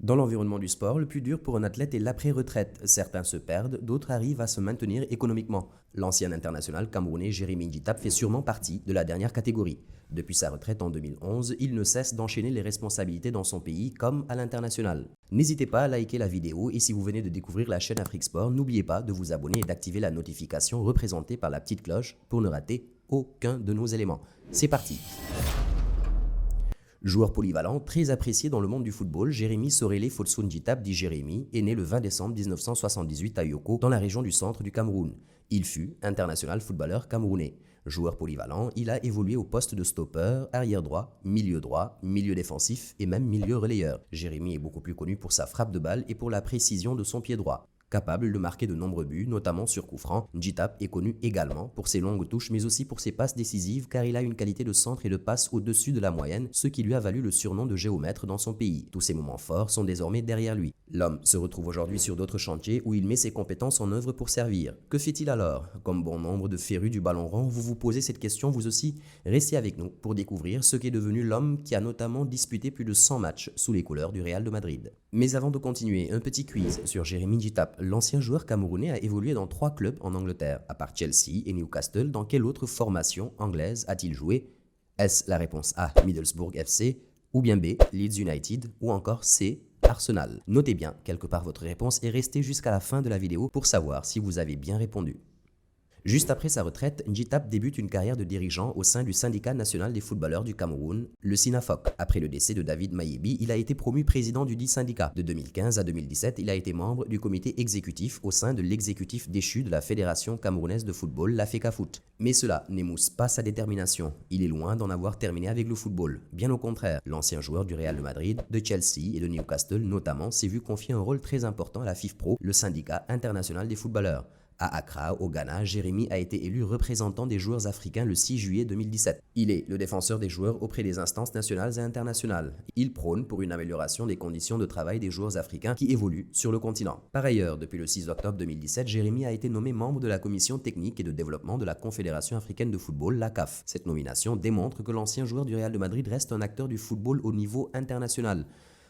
Dans l'environnement du sport, le plus dur pour un athlète est l'après-retraite. Certains se perdent, d'autres arrivent à se maintenir économiquement. L'ancien international camerounais Jérémy Ndjitap fait sûrement partie de la dernière catégorie. Depuis sa retraite en 2011, il ne cesse d'enchaîner les responsabilités dans son pays comme à l'international. N'hésitez pas à liker la vidéo et si vous venez de découvrir la chaîne Afrique Sport, n'oubliez pas de vous abonner et d'activer la notification représentée par la petite cloche pour ne rater aucun de nos éléments. C'est parti! Joueur polyvalent, très apprécié dans le monde du football, Jérémy Sorélé Fotsou Ndjitap, dit Jérémy, est né le 20 décembre 1978 à Yoko, dans la région du centre du Cameroun. Il fut international footballeur camerounais. Joueur polyvalent, il a évolué au poste de stopper, arrière droit, milieu défensif et même milieu relayeur. Jérémy est beaucoup plus connu pour sa frappe de balle et pour la précision de son pied droit. Capable de marquer de nombreux buts, notamment sur coup franc, Ndjitap est connu également pour ses longues touches mais aussi pour ses passes décisives car il a une qualité de centre et de passe au-dessus de la moyenne, ce qui lui a valu le surnom de géomètre dans son pays. Tous ses moments forts sont désormais derrière lui. L'homme se retrouve aujourd'hui sur d'autres chantiers où il met ses compétences en œuvre pour servir. Que fait-il alors? Comme bon nombre de férus du ballon rond, vous vous posez cette question vous aussi? Restez avec nous pour découvrir ce qu'est devenu l'homme qui a notamment disputé plus de 100 matchs sous les couleurs du Real de Madrid. Mais avant de continuer, un petit quiz sur Jérémy Ndjitap. L'ancien joueur camerounais a évolué dans 3 clubs en Angleterre. À part Chelsea et Newcastle, dans quelle autre formation anglaise a-t-il joué? Est-ce la réponse A, Middlesbrough FC, ou bien B, Leeds United, ou encore C, Arsenal? Notez bien quelque part votre réponse et restez jusqu'à la fin de la vidéo pour savoir si vous avez bien répondu. Juste après sa retraite, Ndjitap débute une carrière de dirigeant au sein du syndicat national des footballeurs du Cameroun, le SINAFOC. Après le décès de David Mayebi, il a été promu président du dit syndicat. De 2015 à 2017, il a été membre du comité exécutif au sein de l'exécutif déchu de la Fédération camerounaise de football, la FECAFOOT. Mais cela n'émousse pas sa détermination. Il est loin d'en avoir terminé avec le football. Bien au contraire, l'ancien joueur du Real de Madrid, de Chelsea et de Newcastle notamment s'est vu confier un rôle très important à la FIFPro, le syndicat international des footballeurs. À Accra, au Ghana, Jérémy a été élu représentant des joueurs africains le 6 juillet 2017. Il est le défenseur des joueurs auprès des instances nationales et internationales. Il prône pour une amélioration des conditions de travail des joueurs africains qui évoluent sur le continent. Par ailleurs, depuis le 6 octobre 2017, Jérémy a été nommé membre de la commission technique et de développement de la Confédération africaine de football, la CAF. Cette nomination démontre que l'ancien joueur du Real de Madrid reste un acteur du football au niveau international.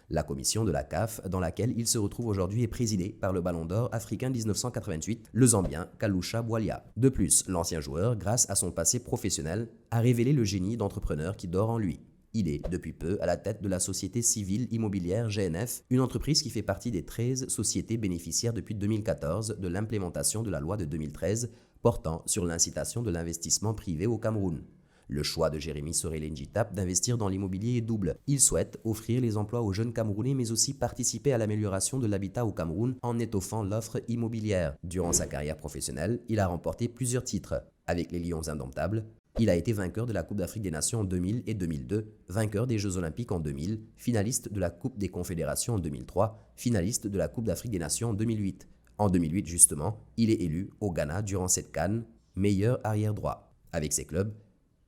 La commission de la CAF, dans laquelle il se retrouve aujourd'hui, est présidée par le Ballon d'Or africain 1988, le Zambien Kalusha Bwalia. De plus, l'ancien joueur, grâce à son passé professionnel, a révélé le génie d'entrepreneur qui dort en lui. Il est, depuis peu, à la tête de la société civile immobilière GNF, une entreprise qui fait partie des 13 sociétés bénéficiaires depuis 2014 de l'implémentation de la loi de 2013 portant sur l'incitation de l'investissement privé au Cameroun. Le choix de Jérémy Sorélé Ndjitap d'investir dans l'immobilier est double. Il souhaite offrir les emplois aux jeunes Camerounais mais aussi participer à l'amélioration de l'habitat au Cameroun en étoffant l'offre immobilière. Durant sa carrière professionnelle, il a remporté plusieurs titres. Avec les Lions Indomptables, il a été vainqueur de la Coupe d'Afrique des Nations en 2000 et 2002, vainqueur des Jeux Olympiques en 2000, finaliste de la Coupe des Confédérations en 2003, finaliste de la Coupe d'Afrique des Nations en 2008. En 2008 justement, il est élu au Ghana durant cette CAN meilleur arrière droit. Avec ses clubs,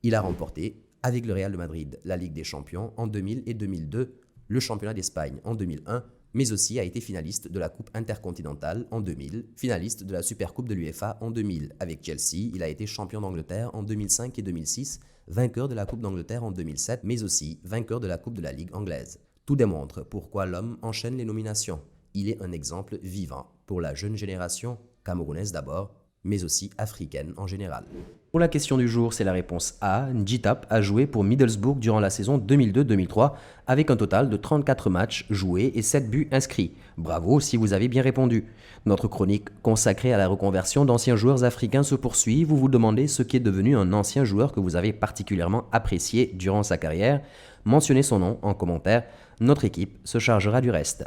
il a remporté, avec le Real de Madrid, la Ligue des Champions en 2000 et 2002, le Championnat d'Espagne en 2001, mais aussi a été finaliste de la Coupe intercontinentale en 2000, finaliste de la Supercoupe de l'UEFA en 2000. Avec Chelsea, il a été champion d'Angleterre en 2005 et 2006, vainqueur de la Coupe d'Angleterre en 2007, mais aussi vainqueur de la Coupe de la Ligue anglaise. Tout démontre pourquoi l'homme enchaîne les nominations. Il est un exemple vivant pour la jeune génération, camerounaise d'abord, mais aussi africaine en général. Pour la question du jour, c'est la réponse A. Ndjitap a joué pour Middlesbrough durant la saison 2002-2003 avec un total de 34 matchs joués et 7 buts inscrits. Bravo si vous avez bien répondu. Notre chronique consacrée à la reconversion d'anciens joueurs africains se poursuit. Vous vous demandez ce qu'est devenu un ancien joueur que vous avez particulièrement apprécié durant sa carrière. Mentionnez son nom en commentaire. Notre équipe se chargera du reste.